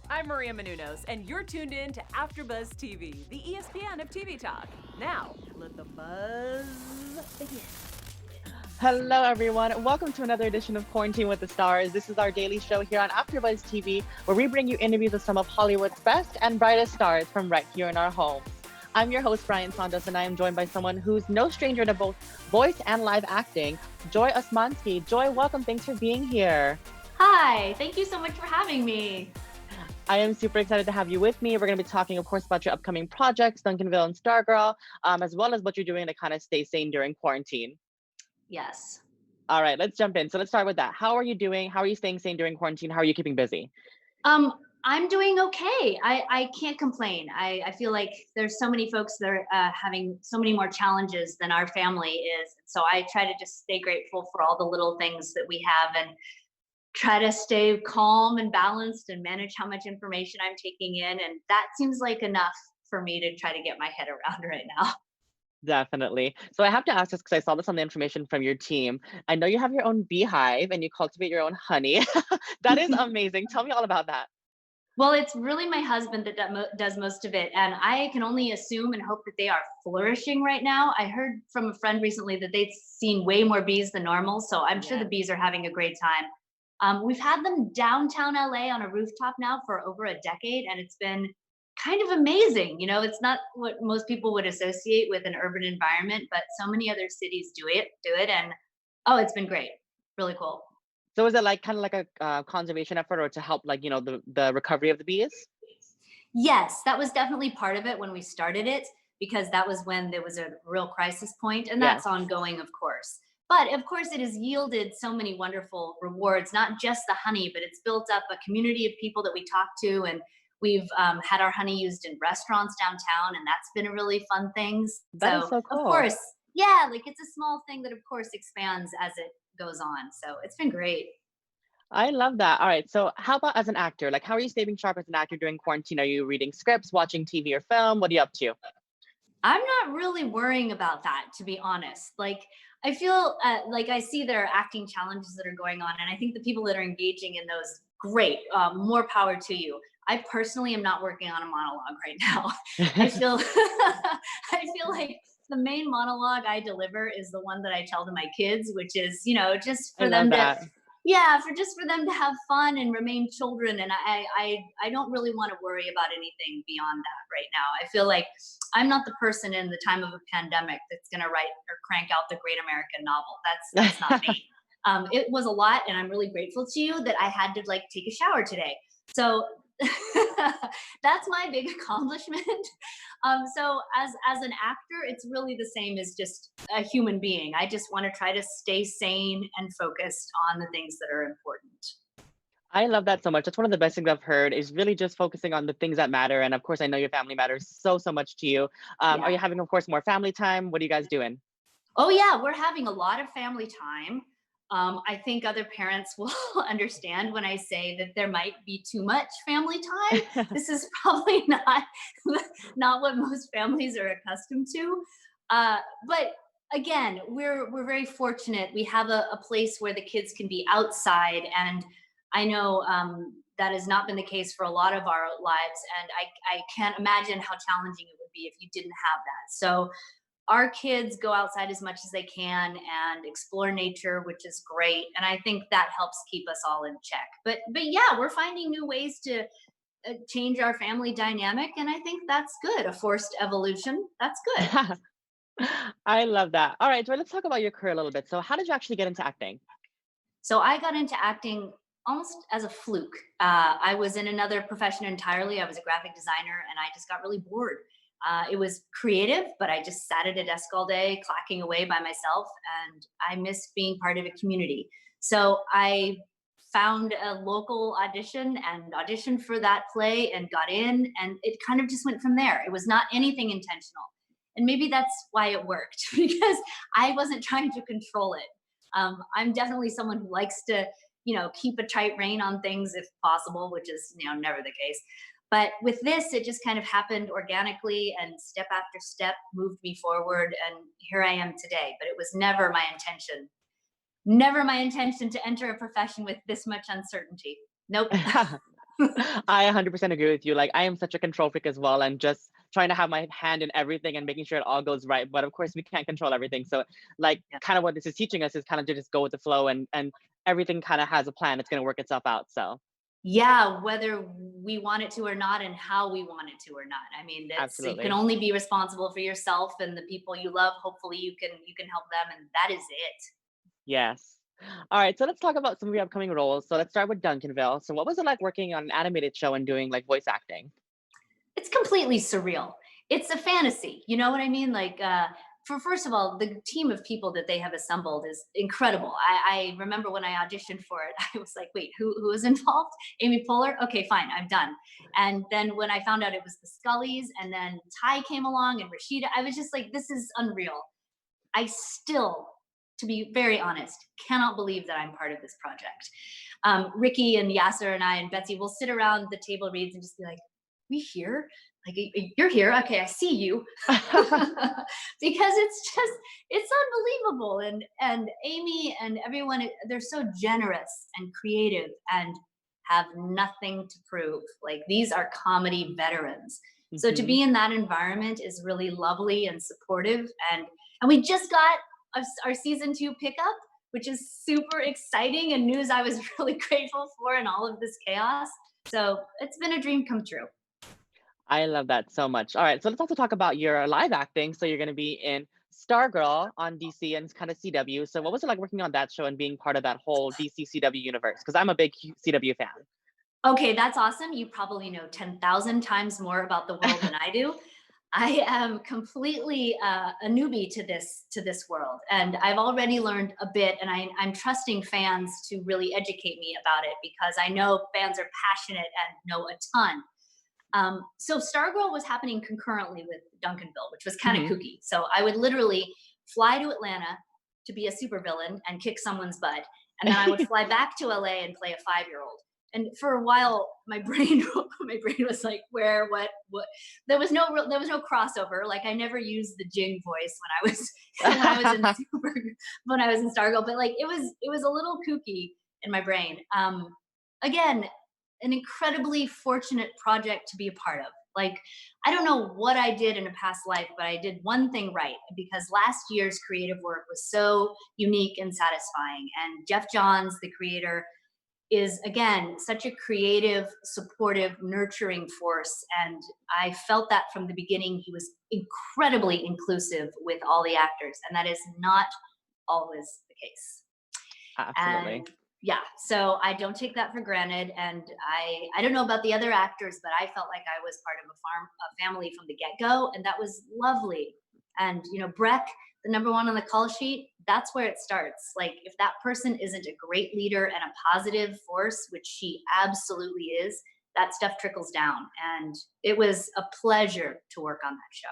I'm Maria Menounos, and you're tuned in to AfterBuzz TV, the ESPN of TV talk. Now, let the buzz begin. Hello, everyone. Welcome to another edition of Quarantine with the Stars. This is our daily show here on AfterBuzz TV, where we bring you interviews of some of Hollywood's best and brightest stars from right here in our homes. I'm your host, Brian Santos, and I am joined by someone who's no stranger to both voice and live acting, Joy Osmanski. Joy, welcome. Thanks for being here. Hi, thank you so much for having me. I am super excited to have you with me. We're going to be talking, of course, about your upcoming projects, Duncanville and Stargirl, as well as what you're doing to kind of stay sane during quarantine. Yes. All right, let's jump in. So let's start with that. How are you doing? How are you staying sane during quarantine? How are you keeping busy? I'm doing okay. I can't complain. I feel like there's so many folks that are having so many more challenges than our family is. So I try to just stay grateful for all the little things that we have and try to stay calm and balanced and manage how much information I'm taking in. And that seems like enough for me to try to get my head around right now. Definitely. So I have to ask this because I saw this on the information from your team. I know you have your own beehive and you cultivate your own honey. That is amazing. Tell me all about that. Well, it's really my husband that does most of it. And I can only assume and hope that they are flourishing right now. I heard from a friend recently that they've seen way more bees than normal. So I'm sure the Yeah. bees are having a great time. We've had them downtown LA on a rooftop now for over a decade, and it's been kind of amazing. You know, it's not what most people would associate with an urban environment, but so many other cities do it. And oh, it's been great. Really cool. So is it like kind of like a conservation effort or to help like, the recovery of the bees? Yes, that was definitely part of it when we started it, because that was when there was a real crisis point, and that's Yes. ongoing, of course. But of course, it has yielded so many wonderful rewards, not just the honey, but it's built up a community of people that we talk to. And we've had our honey used in restaurants downtown, and that's been a really fun thing. That is So, so of cool. course, yeah, like it's a small thing that, of course, expands as it goes on. So, it's been great. I love that. All right. So how about as an actor? Like how are you staying sharp as an actor during quarantine? Are you reading scripts, watching TV or film? What are you up to? I'm not really worrying about that, to be honest. Like, I feel like I see there are acting challenges that are going on, and I think the people that are engaging in those, great, more power to you. I personally am not working on a monologue right now. I feel, I feel like the main monologue I deliver is the one that I tell to my kids, which is, just I for love them to, that. yeah, for them to have fun and remain children. And I don't really want to worry about anything beyond that right now. I feel like I'm not the person in the time of a pandemic that's going to write or crank out the great American novel. That's not me. It was a lot, and I'm really grateful to you that I had to like take a shower today. So that's my big accomplishment. So as an actor, it's really the same as just a human being. I just want to try to stay sane and focused on the things that are important. I love that so much. That's one of the best things I've heard is really just focusing on the things that matter. And of course, I know your family matters so, so much to you. Are Yeah. you having, of course, more family time? What are you guys doing? Oh yeah, we're having a lot of family time. I think other parents will understand when I say that there might be too much family time. This is probably not what most families are accustomed to. But again, we're very fortunate. We have a place where the kids can be outside, and I know that has not been the case for a lot of our lives. And I can't imagine how challenging it would be if you didn't have that. So our kids go outside as much as they can and explore nature, which is great, and I think that helps keep us all in check. But yeah, we're finding new ways to change our family dynamic, and I think that's good. A forced evolution, that's good. I love that. All right, so let's talk about your career a little bit. So how did you actually get into acting? So I got into acting almost as a fluke. I was in another profession entirely. I was a graphic designer, and I just got really bored. It was creative, but I just sat at a desk all day, clacking away by myself, and I missed being part of a community. So I found a local audition and auditioned for that play and got in, and it kind of just went from there. It was not anything intentional. And maybe that's why it worked, because I wasn't trying to control it. I'm definitely someone who likes to, keep a tight rein on things if possible, which is, never the case. But with this, it just kind of happened organically, and step after step moved me forward. And here I am today. But it was never my intention to enter a profession with this much uncertainty. Nope. I 100% agree with you. Like, I am such a control freak as well, and just trying to have my hand in everything and making sure it all goes right. But of course, we can't control everything. So, like, Yeah. kind of what this is teaching us is kind of to just go with the flow, and everything kind of has a plan. It's going to work itself out. So, Yeah, whether we want it to or not, and how we want it to or not. I mean, that's, you can absolutely. only be responsible for yourself and the people you love. Hopefully you can help them, and that is it. Yes. All right. So let's talk about some of your upcoming roles. So let's start with Duncanville. So what was it like working on an animated show and doing like voice acting? It's completely surreal. It's a fantasy. You know what I mean? Like, for first of all, the team of people that they have assembled is incredible. I remember when I auditioned for it, I was like, wait, who is involved? Amy Poehler? Okay, fine, I'm done. And then when I found out it was the Scullys, and then Ty came along and Rashida, I was just like, this is unreal. I still, to be very honest, cannot believe that I'm part of this project. Riki and Yasser and I and Betsy will sit around the table reads and just be like, we here? Like, you're here? Okay, I see you. Because it's unbelievable. And Amy and everyone, they're so generous and creative and have nothing to prove. Like, these are comedy veterans. So to Mhm. be in that environment is really lovely and supportive. And we just got our season 2 pickup, which is super exciting and news I was really grateful for in all of this chaos. So it's been a dream come true. I love that so much. All right, so let's also talk about your live acting. So you're going to be in Stargirl on DC and kind of CW. So what was it like working on that show and being part of that whole DC CW universe? Because I'm a big CW Okay, that's awesome. You probably know 10,000 times more about the world than fan. I do. I am completely a newbie to this world, and I've already learned a bit. And I'm trusting fans to really educate me about it because I know fans are passionate and know a ton. So Stargirl was happening concurrently with Duncanville, which was kind of Hmm. kooky. So I would literally fly to Atlanta to be a supervillain and kick someone's butt, and then I would fly back to LA and play a 5-year-old. And for a while, my brain my brain was like, where, what? There was no crossover. Like, I never used the Jing voice when I was when I was in when I was in Stargirl, but like it was a little kooky in my brain. Again, an incredibly fortunate project to be a part of. Like, I don't know what I did in a past life, but I did one thing right because last year's creative work was so unique and satisfying. And Jeff Johns, the creator, is again such a creative, supportive, nurturing force. And I felt that from the beginning. He was incredibly inclusive with all the actors, and that is not always the case. Absolutely. And yeah, so I don't take that for granted. And I don't know about the other actors, but I felt like I was part of a family from the get-go, and that was lovely. And Breck, the number one on the call sheet, that's where it starts. Like, if that person isn't a great leader and a positive force, which she absolutely is, that stuff trickles down. And it was a pleasure to work on that show.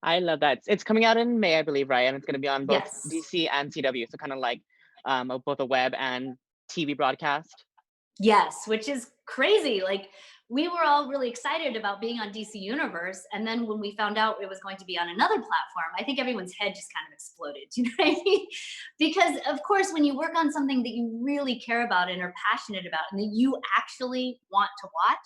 I love that. It's coming out in May, I believe, right? And it's going to be on both Yes. DC and CW. So kind of like both a web and TV broadcast. Yes, which is crazy. Like, we were all really excited about being on DC Universe, and then when we found out it was going to be on another platform, I think everyone's head just kind of exploded. Do you know what I mean? Because of course, when you work on something that you really care about and are passionate about, and that you actually want to watch,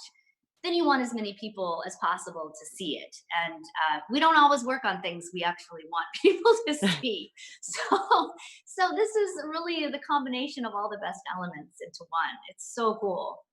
then you want as many people as possible to see it. And we don't always work on things we actually want people to see. So this is really the combination of all the best elements into one. It's so cool.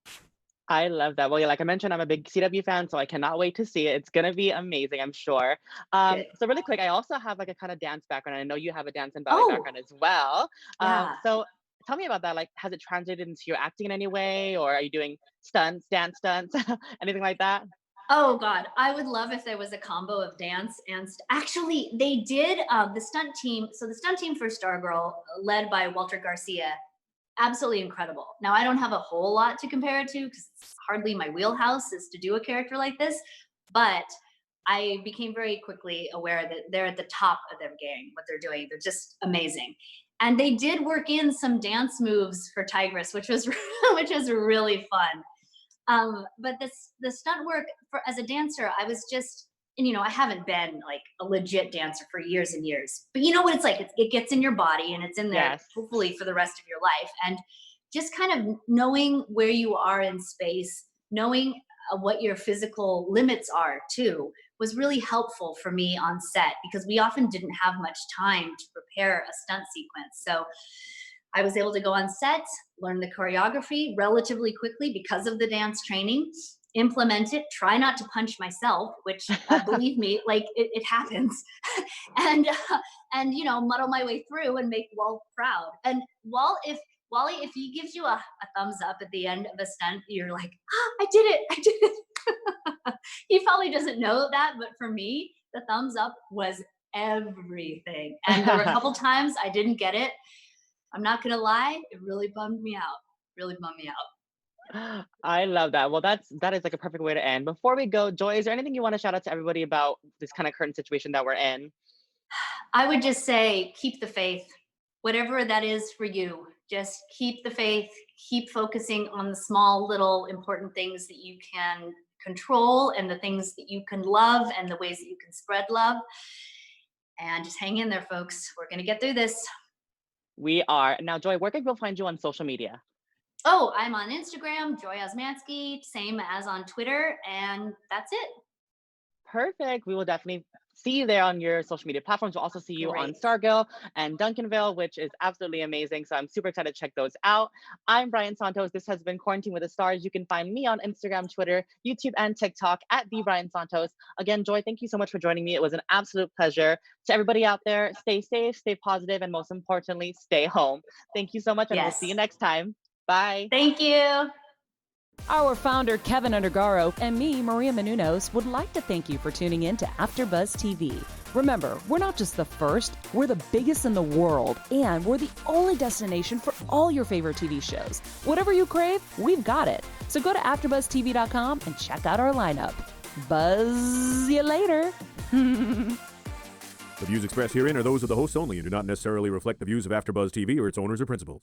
I love that. Well, yeah, like I mentioned, I'm a big CW fan, so I cannot wait to see it. It's gonna be amazing, I'm sure. Good. So really quick, I also have like a kind of dance background. I know you have a dance and ballet Oh, background as well. yeah. So tell me about that. Like, has it translated into your acting in any way, or are you doing stunts, dance stunts, anything like that? Oh God, I would love if there was a combo of dance and actually they did the stunt team. So the stunt team for Stargirl, led by Walter Garcia, absolutely incredible. Now I don't have a whole lot to compare it to because it's hardly my wheelhouse is to do a character like this, but I became very quickly aware that they're at the top of their game. What they're doing, they're just amazing. And they did work in some dance moves for Tigress, which was which was really fun. But the stunt work for as a dancer, I was just, and I haven't been like a legit dancer for years and years. But you know what it's like? It gets in your body and it's in there Yes. hopefully for the rest of your life. And just kind of knowing where you are in space, knowing what your physical limits are too, was really helpful for me on set, because we often didn't have much time to prepare a stunt sequence. So I was able to go on set, learn the choreography relatively quickly because of the dance training, implement it, try not to punch myself, which believe me, like it happens, and muddle my way through and make Walt proud. And Wally, if he gives you a thumbs up at the end of a stunt, you're like, I did it, I did it. He probably doesn't know that, but for me, the thumbs up was everything. And there were a couple times I didn't get it. I'm not gonna lie, it really bummed me out. Really bummed me out. I love that. Well, that is like a perfect way to end. Before we go, Joy, is there anything you want to shout out to everybody about this kind of current situation that we're in? I would just say, keep the faith, whatever that is for you. Just keep the faith, keep focusing on the small, little, important things that you can control, and the things that you can love, and the ways that you can spread love. And just hang in there, folks. We're going to get through this. We are. Now, Joy, where can people find you on social media? Oh, I'm on Instagram, Joy Osmanski, same as on Twitter, and that's it. Perfect. We will definitely see you there on your social media platforms. We'll also see you on Great. Stargirl and Duncanville, which is absolutely amazing. So I'm super excited to check those out. I'm Brian Santos. This has been Quarantine with the Stars. You can find me on Instagram, Twitter, YouTube, and TikTok at the Brian Santos. Again, Joy, thank you so much for joining me. It was an absolute pleasure. To everybody out there, stay safe, stay positive, and most importantly, stay home. Thank you so much, and we'll see you next time. Bye. Thank you. Our founder, Kevin Undergaro, and me, Maria Menounos, would like to thank you for tuning in to AfterBuzz TV. Remember, we're not just the first, we're the biggest in the world, and we're the only destination for all your favorite TV shows. Whatever you crave, we've got it. So go to AfterBuzzTV.com and check out our lineup. Buzz you later. The views expressed herein are those of the hosts only and do not necessarily reflect the views of AfterBuzz TV or its owners or principals.